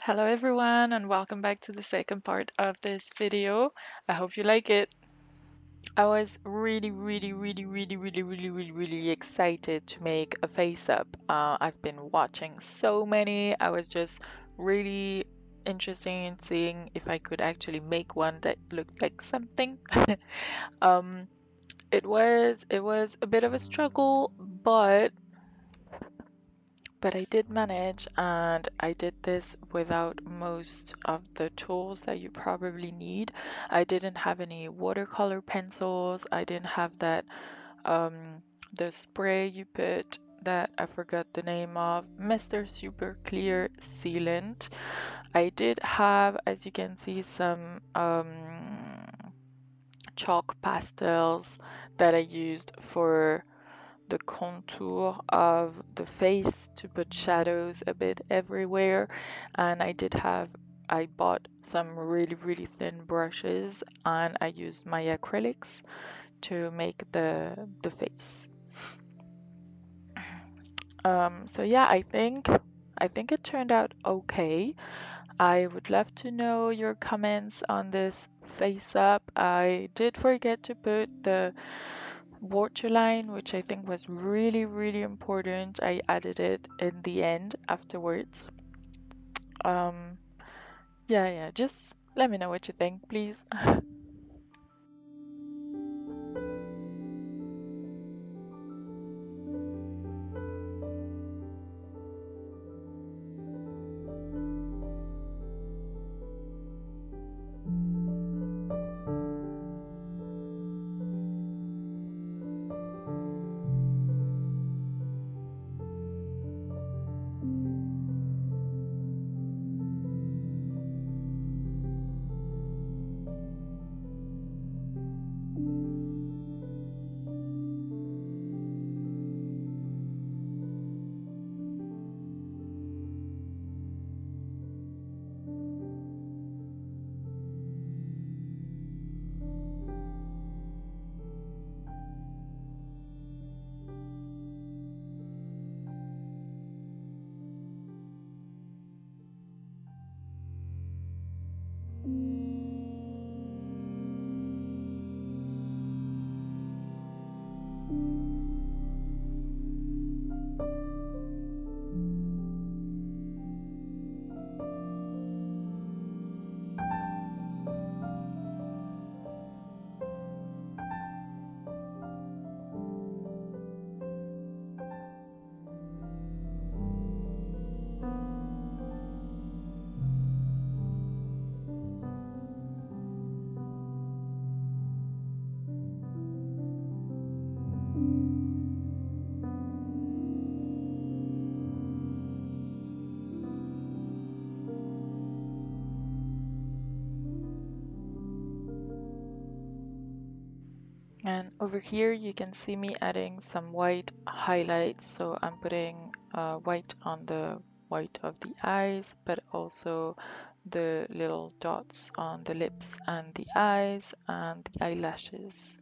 Hello everyone and welcome back to the second part of this video. I hope you like it. I was really excited to make a face up. I've been watching so many. I was just really interested in seeing if I could actually make one that looked like something. um, it was a bit of a struggle, but I did manage, and I did this without most of the tools that you probably need. I didn't have any watercolor pencils. I didn't have that the spray you put that I forgot the name of, Mr. Super Clear Sealant. I did have, as you can see, some chalk pastels that I used for the contour of the face to put shadows a bit everywhere. And I bought some really thin brushes, and I used my acrylics to make the face. So yeah, I think it turned out okay. I would love to know your comments on this face up. I did forget to put the waterline, which I think was really important. I added it in the end afterwards. Um, yeah, just let me know what you think, please. And over here you can see me adding some white highlights. So I'm putting white on the white of the eyes, but also the little dots on the lips and the eyes and the eyelashes.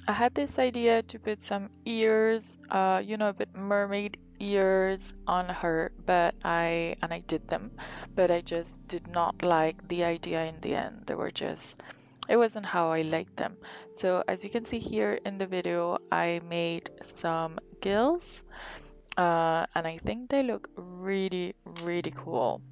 I had this idea to put some ears, a bit mermaid ears on her, and I did them, but I just did not like the idea in the end. It wasn't how I liked them. So as you can see here in the video, I made some gills, and I think they look really cool.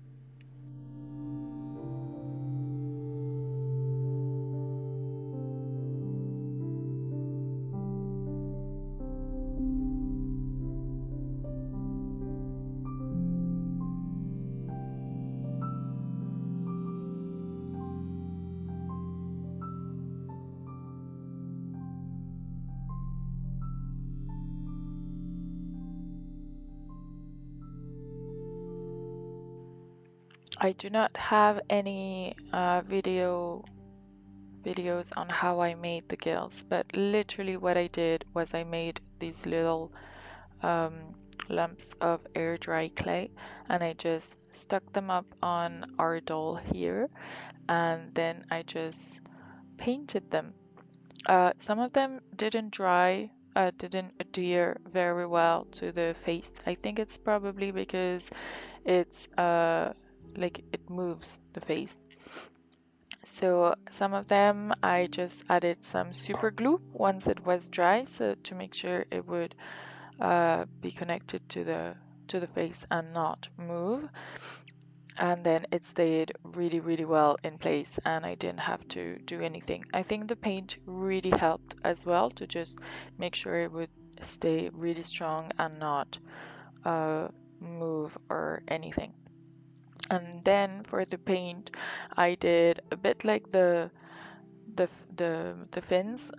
I do not have any videos on how I made the gills, but literally what I did was I made these little um, lumps of air dry clay, and I just stuck them up on our doll here, and then I just painted them. Some of them didn't dry, didn't adhere very well to the face. I think it's probably because it's like it moves the face. So some of them I just added some super glue once it was dry, so to make sure it would be connected to the face and not move. And then it stayed really, really well in place, and I didn't have to do anything. I think the paint really helped as well to just make sure it would stay really strong and not move or anything. And then for the paint, I did a bit like the fins,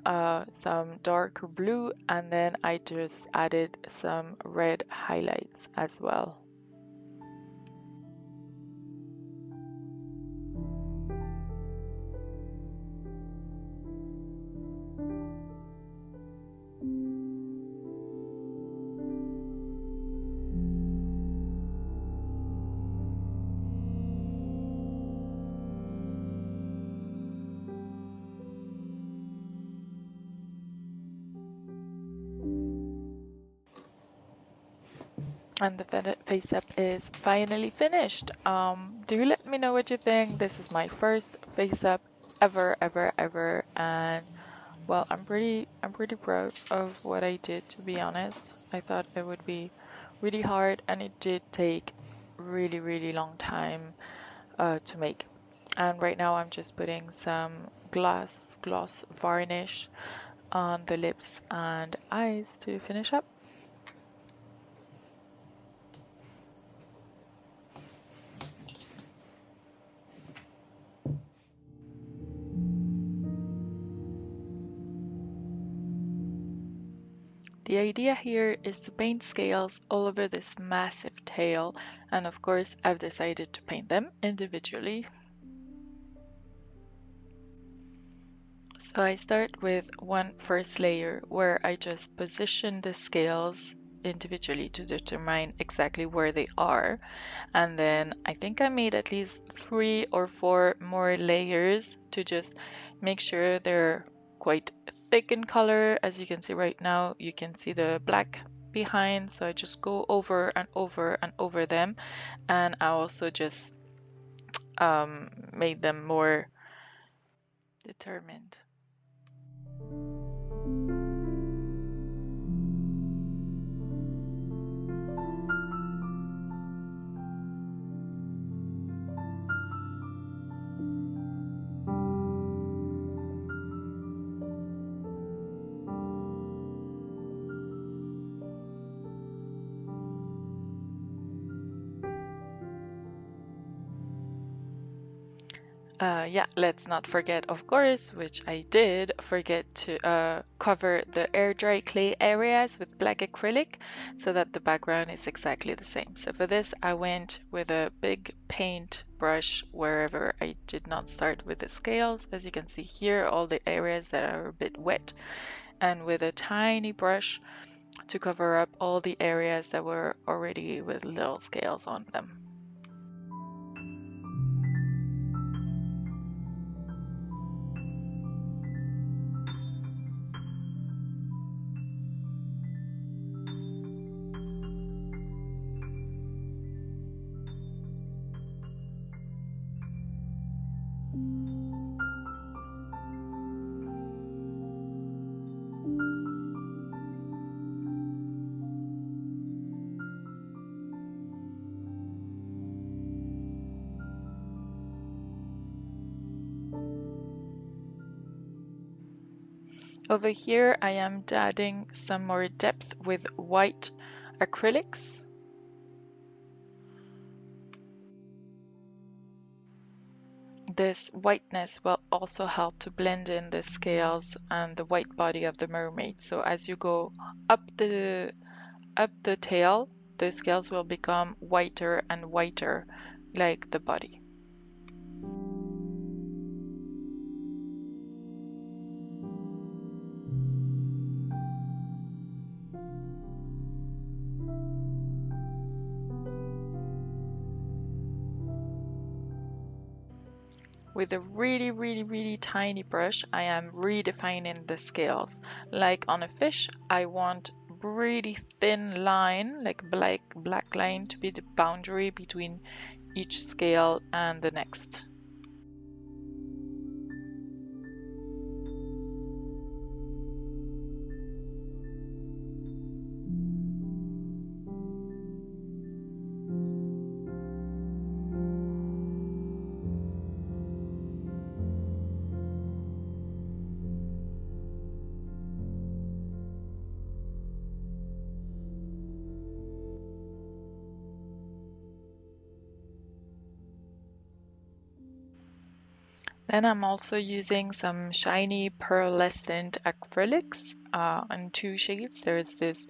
some darker blue, and then I just added some red highlights as well. And the face up is finally finished. Do let me know what you think. This is my first face up ever, and well, I'm pretty proud of what I did, to be honest. I thought it would be really hard, and it did take really long time to make. And right now I'm just putting some gloss varnish on the lips and eyes to finish up. The idea here is to paint scales all over this massive tail, and of course I've decided to paint them individually. So I start with one first layer where I just position the scales individually to determine exactly where they are, and then I think I made at least 3 or 4 more layers to just make sure they're quite thick in color. As you can see right now, you can see the black behind, so I just go over and over them, and I also just made them more determined. Yeah, let's not forget, of course, which I did forget to cover the air dry clay areas with black acrylic so that the background is exactly the same. So for this, I went with a big paint brush wherever I did not start with the scales. As you can see here, all the areas that are a bit wet, and with a tiny brush to cover up all the areas that were already with little scales on them. Over here, I am adding some more depth with white acrylics. This whiteness will also help to blend in the scales and the white body of the mermaid. So as you go up the tail, the scales will become whiter and whiter, like the body. With a really tiny brush, I am redefining the scales. Like on a fish, I want really thin line, like black line, to be the boundary between each scale and the next. Then I'm also using some shiny pearlescent acrylics in two shades. There's this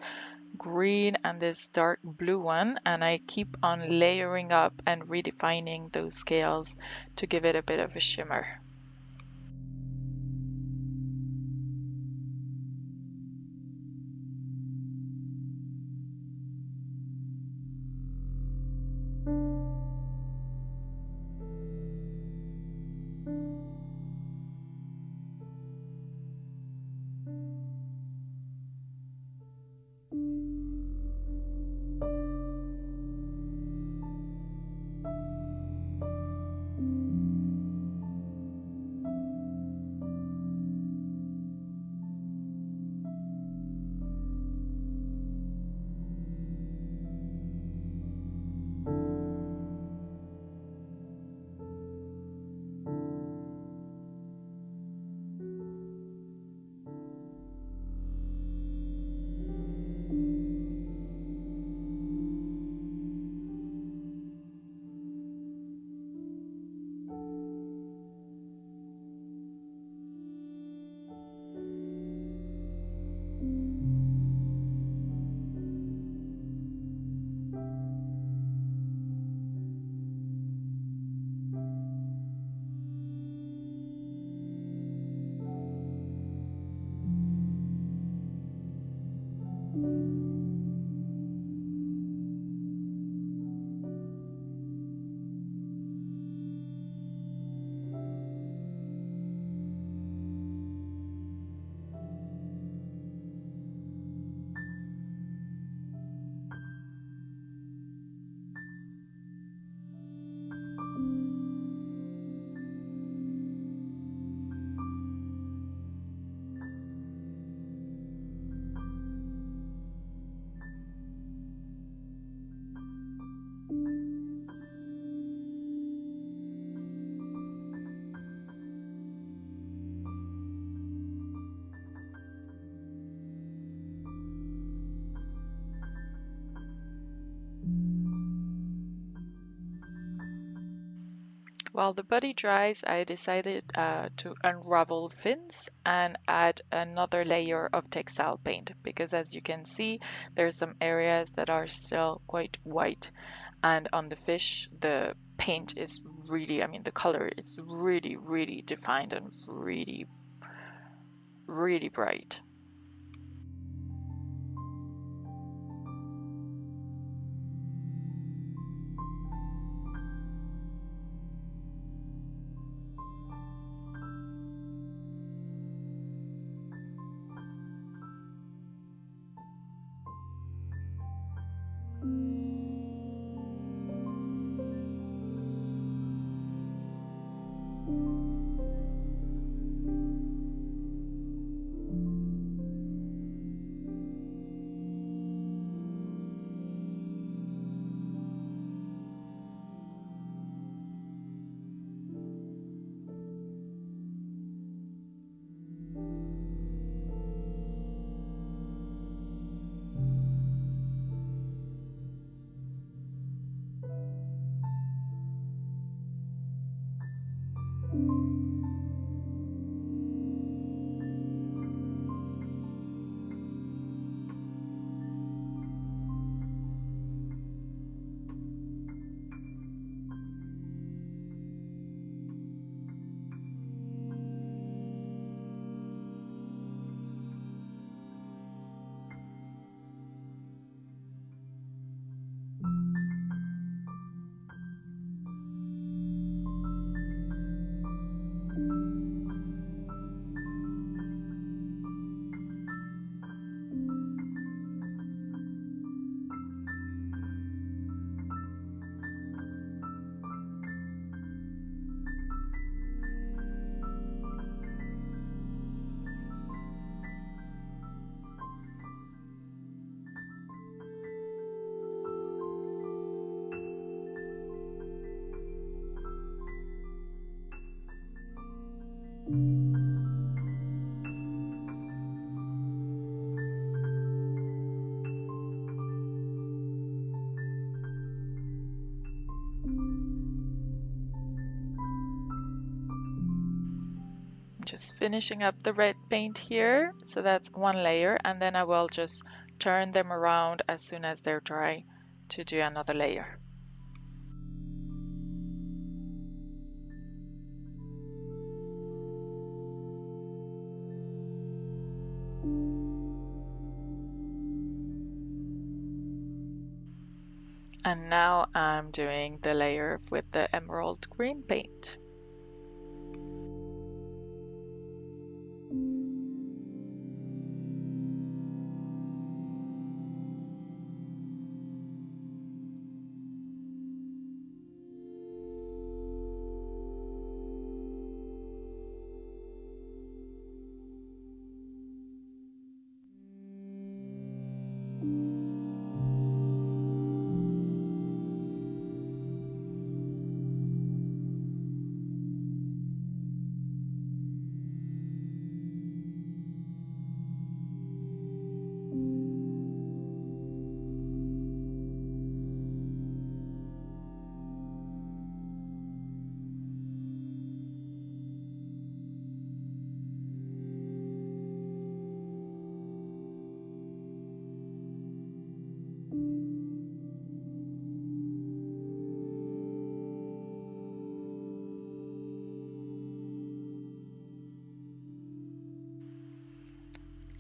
green and this dark blue one, and I keep on layering up and redefining those scales to give it a bit of a shimmer. While the body dries, I decided to unravel fins and add another layer of textile paint because, as you can see, there's some areas that are still quite white, and on the fish the paint is really, I mean, the color is really defined and really bright. just finishing up the red paint here. So that's one layer, and then I will just turn them around as soon as they're dry to do another layer. And now I'm doing the layer with the emerald green paint.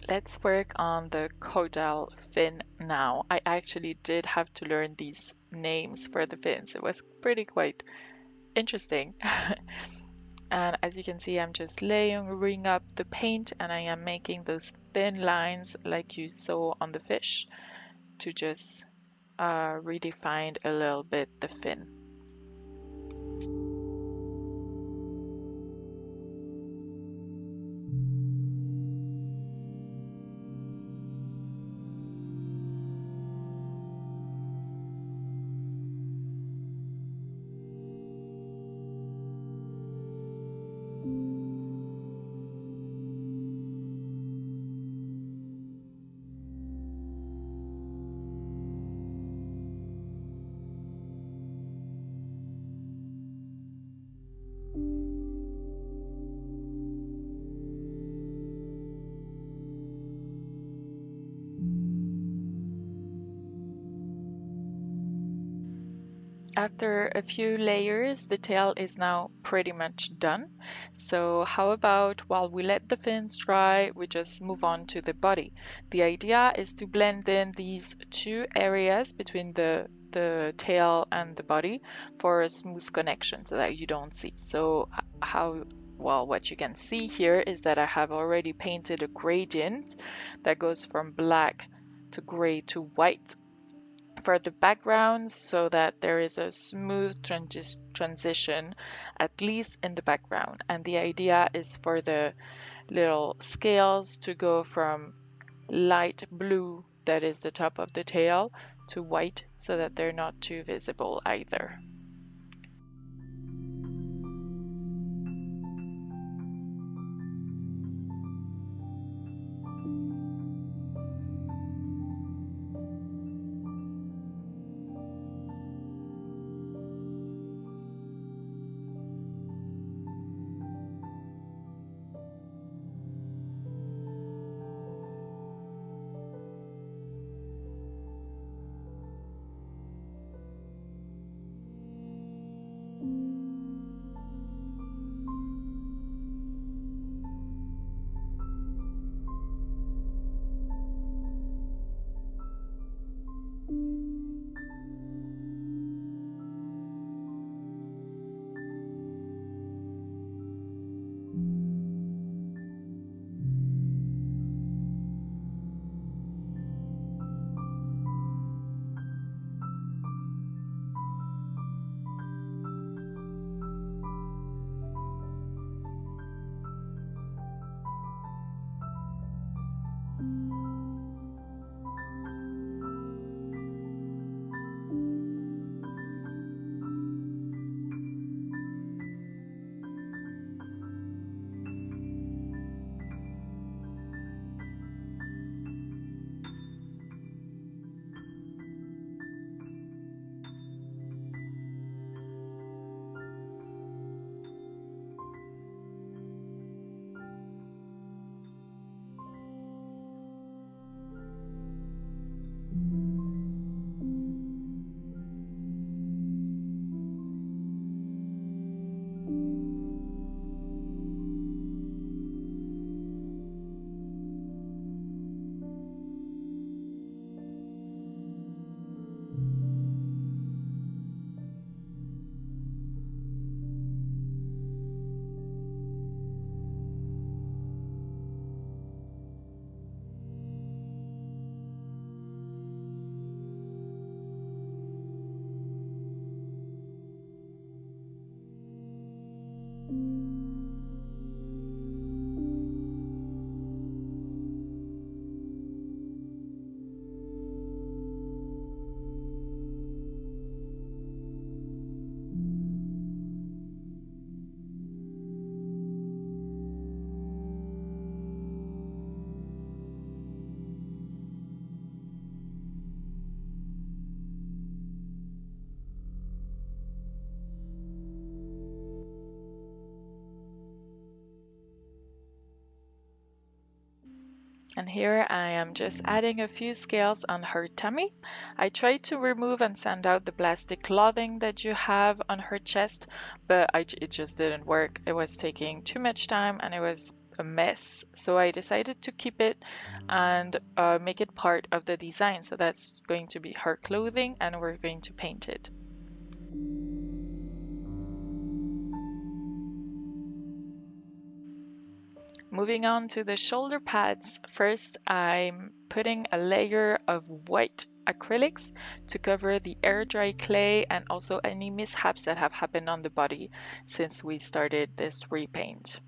Let's work on the caudal fin now. I actually did have to learn these names for the fins. It was pretty quite interesting. And as you can see, I'm just layering up the paint and I am making those thin lines like you saw on the fish to just redefine a little bit the fin. After a few layers, the tail is now pretty much done. So how about while we let the fins dry, we just move on to the body. The idea is to blend in these two areas between the tail and the body for a smooth connection so that you don't see. So what you can see here is that I have already painted a gradient that goes from black to gray to white for the background so that there is a smooth transition, at least in the background. And the idea is for the little scales to go from light blue, that is the top of the tail, to white so that they're not too visible either. And here I am just adding a few scales on her tummy. I tried to remove and sand out the plastic clothing that you have on her chest, but it just didn't work. It was taking too much time and it was a mess. So I decided to keep it and make it part of the design. So that's going to be her clothing and we're going to paint it. Moving on to the shoulder pads, first I'm putting a layer of white acrylics to cover the air dry clay and also any mishaps that have happened on the body since we started this repaint.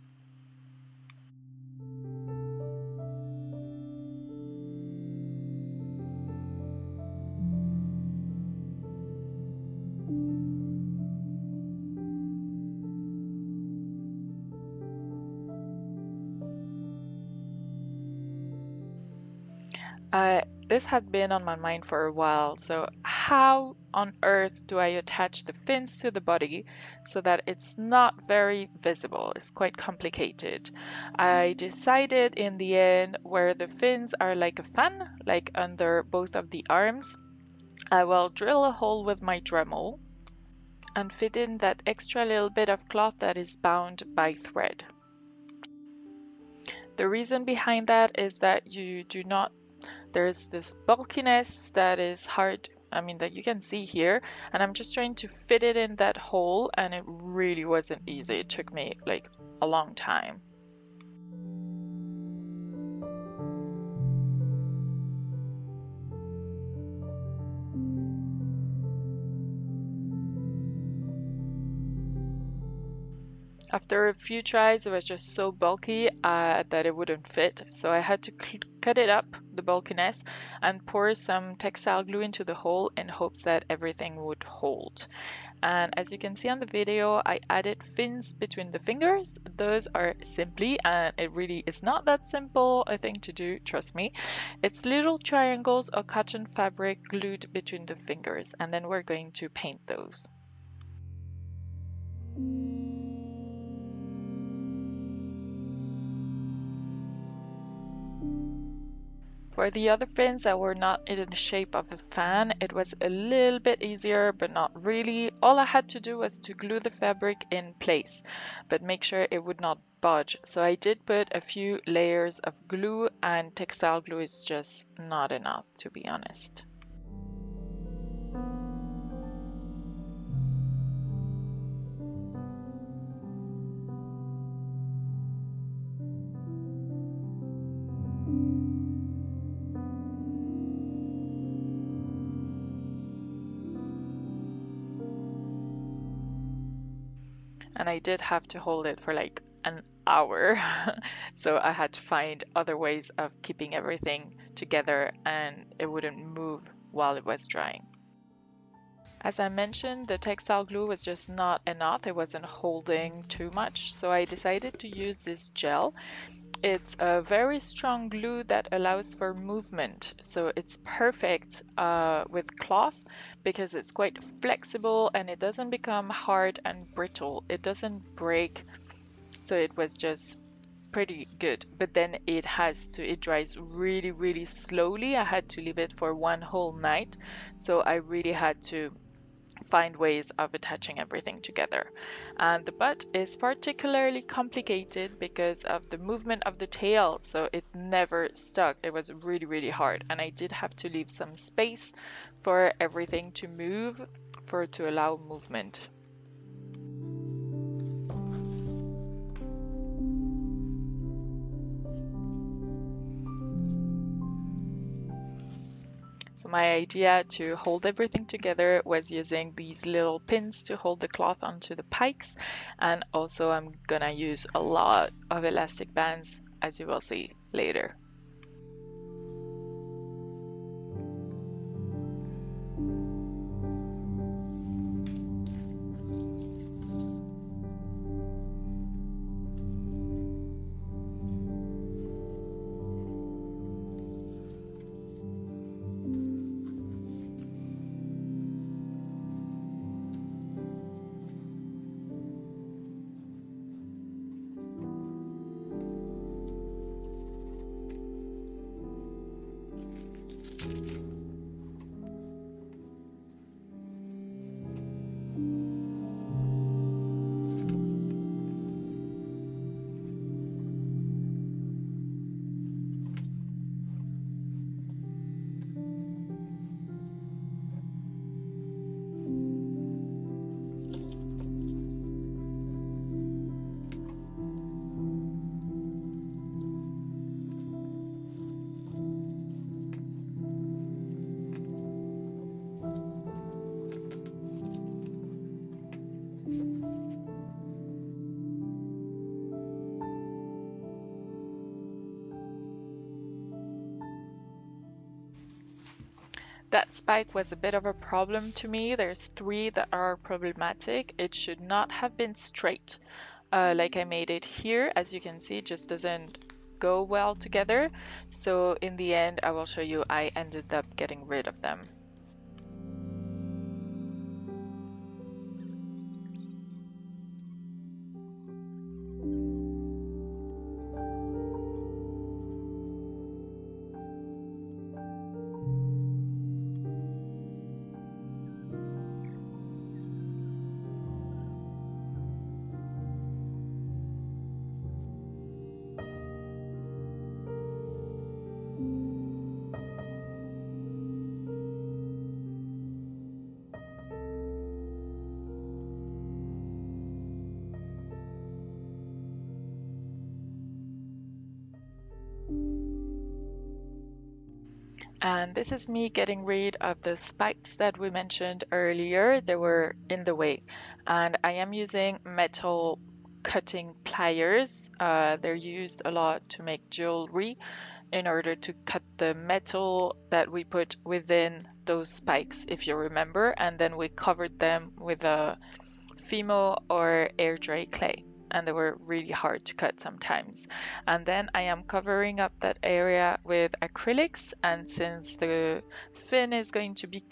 This had been on my mind for a while, so how on earth do I attach the fins to the body so that it's not very visible? It's quite complicated. I decided in the end where the fins are like a fan, like under both of the arms, I will drill a hole with my Dremel and fit in that extra little bit of cloth that is bound by thread. The reason behind that is that you do not there's this bulkiness that is hard, that you can see here, and I'm just trying to fit it in that hole, and it really wasn't easy. It took me like a long time. After a few tries, it was just so bulky that it wouldn't fit. So I had to cut it up, the bulkiness, and pour some textile glue into the hole in hopes that everything would hold. And as you can see on the video, I added fins between the fingers. Those are simply, and it really is not that simple a thing to do, trust me. It's little triangles of cotton fabric glued between the fingers, and then we're going to paint those. For the other fins that were not in the shape of a fan, it was a little bit easier, but not really. All I had to do was to glue the fabric in place, but make sure it would not budge. So I did put a few layers of glue, and textile glue is just not enough, to be honest. And I did have to hold it for like an hour. So I had to find other ways of keeping everything together and it wouldn't move while it was drying. As I mentioned, the textile glue was just not enough. It wasn't holding too much. So I decided to use this gel. It's a very strong glue that allows for movement. So it's perfect with cloth because it's quite flexible and it doesn't become hard and brittle. It doesn't break. So it was just pretty good. But then it dries really, really slowly. I had to leave it for one whole night. So I really had to find ways of attaching everything together. And the butt is particularly complicated because of the movement of the tail, so it never stuck. It was really, really hard, and I did have to leave some space for everything to move to allow movement. So my idea to hold everything together was using these little pins to hold the cloth onto the pikes, and also I'm gonna use a lot of elastic bands, as you will see later. that spike was a bit of a problem to me. There's 3 that are problematic. It should not have been straight. Like I made it here, as you can see, it just doesn't go well together. So in the end, I will show you, I ended up getting rid of them. And this is me getting rid of the spikes that we mentioned earlier. They were in the way. And I am using metal cutting pliers. They're used a lot to make jewelry in order to cut the metal that we put within those spikes, if you remember. And then we covered them with a FIMO or air dry clay, and they were really hard to cut sometimes. And then I am covering up that area with acrylics, and since the fin is going to be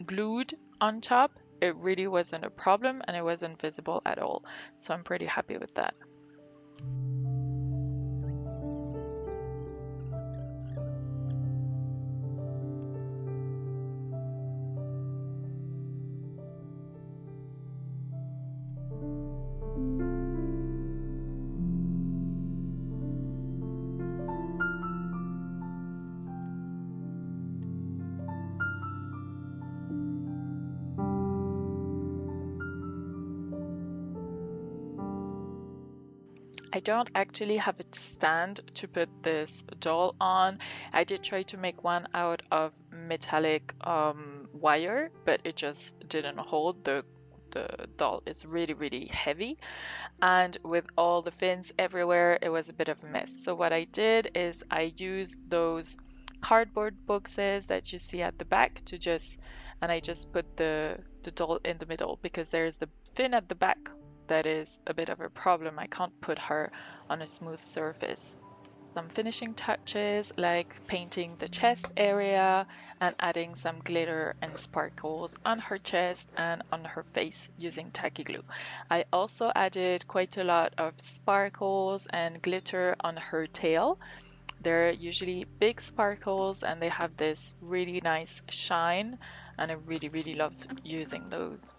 glued on top, it really wasn't a problem and it wasn't visible at all. So I'm pretty happy with that. I don't actually have a stand to put this doll on. I did try to make one out of metallic wire, but it just didn't hold. The doll is really, really heavy, and with all the fins everywhere, it was a bit of a mess. So what I did is I used those cardboard boxes that you see at the back and I just put the doll in the middle, because there's the fin at the back that is a bit of a problem. I can't put her on a smooth surface. Some finishing touches like painting the chest area and adding some glitter and sparkles on her chest and on her face using tacky glue. I also added quite a lot of sparkles and glitter on her tail. They're usually big sparkles and they have this really nice shine, and I really, really loved using those.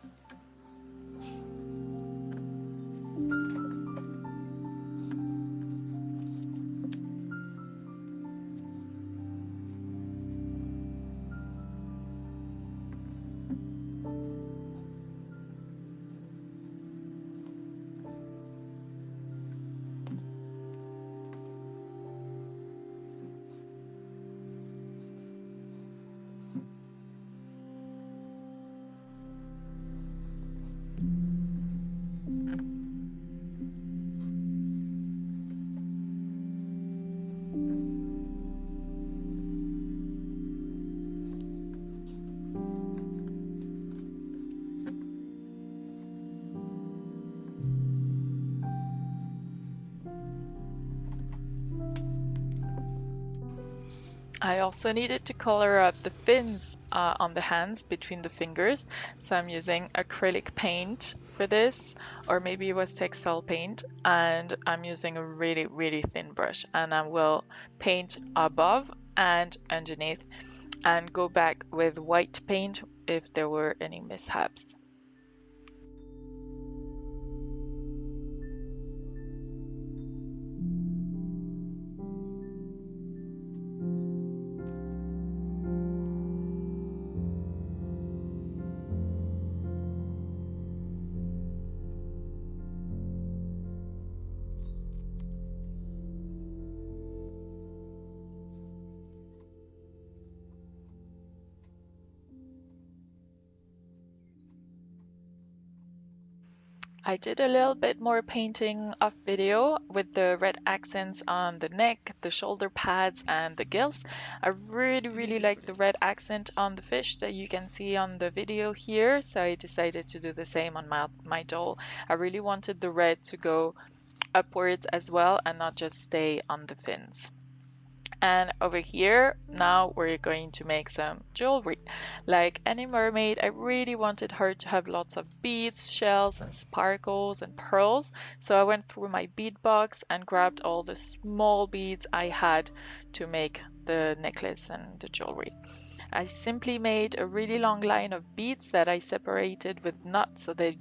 I also needed to color up the fins on the hands between the fingers, so I'm using acrylic paint for this, or maybe it was textile paint, and I'm using a really, really thin brush, and I will paint above and underneath and go back with white paint if there were any mishaps. I did a little bit more painting off video with the red accents on the neck, the shoulder pads, and the gills. I really like the red accent on the fish that you can see on the video here, so I decided to do the same on my doll. I really wanted the red to go upwards as well and not just stay on the fins. And over here, now we're going to make some jewelry. Like any mermaid, I really wanted her to have lots of beads, shells, and sparkles and pearls. So I went through my bead box and grabbed all the small beads I had to make the necklace and the jewelry. I simply made a really long line of beads that I separated with knots so they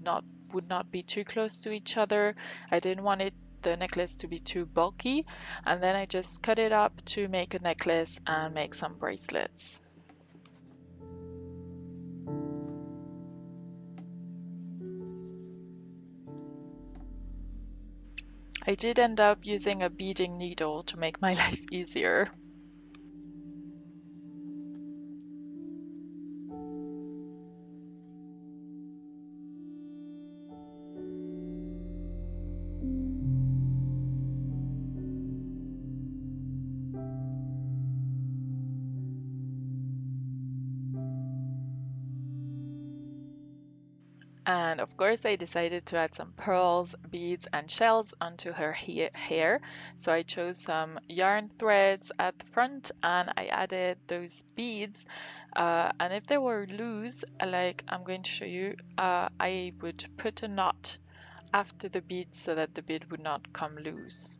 would not be too close to each other. I didn't want the necklace to be too bulky, and then I just cut it up to make a necklace and make some bracelets. I did end up using a beading needle to make my life easier. And of course, I decided to add some pearls, beads, and shells onto her hair. So I chose some yarn threads at the front and I added those beads. And if they were loose, like I'm going to show you, I would put a knot after the bead so that the bead would not come loose.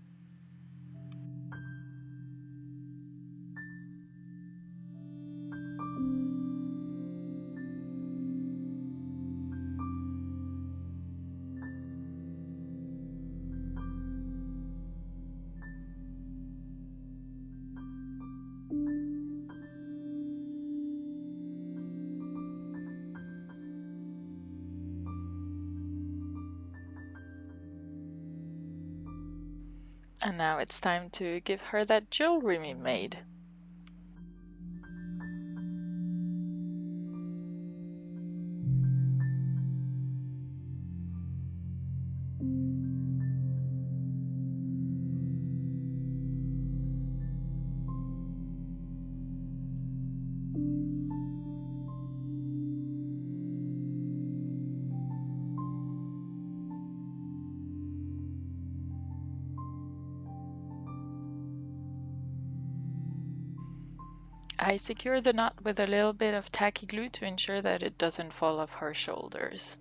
And now it's time to give her that jewelry we made. I secure the knot with a little bit of tacky glue to ensure that it doesn't fall off her shoulders.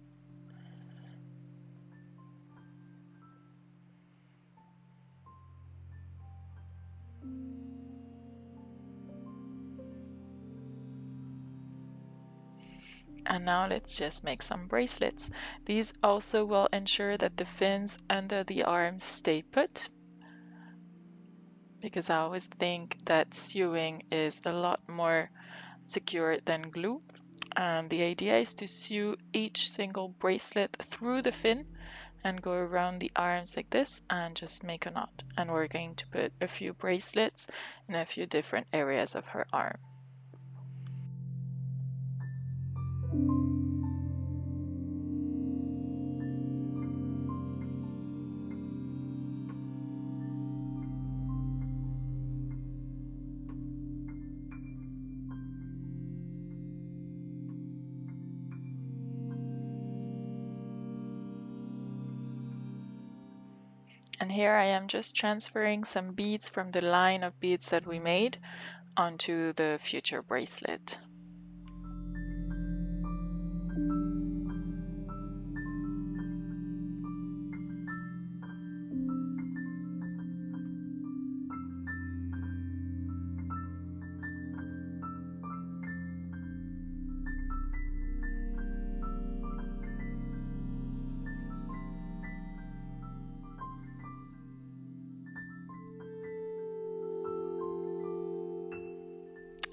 And now let's just make some bracelets. These also will ensure that the fins under the arms stay put, because I always think that sewing is a lot more secure than glue. And the idea is to sew each single bracelet through the fin and go around the arms like this and just make a knot. And we're going to put a few bracelets in a few different areas of her arm. And here I am just transferring some beads from the line of beads that we made onto the future bracelet.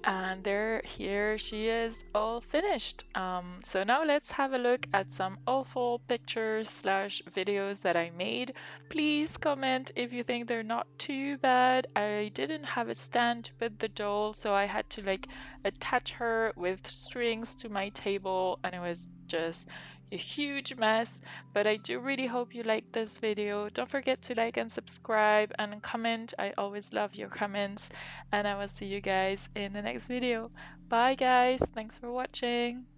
And here she is all finished. So now let's have a look at some awful pictures / videos that I made. Please comment if you think they're not too bad. I didn't have a stand to put the doll, so I had to like attach her with strings to my table, and it was just a huge mess, but I do really hope you like this video. Don't forget to like and subscribe and comment. I always love your comments, and I will see you guys in the next video. Bye guys, thanks for watching.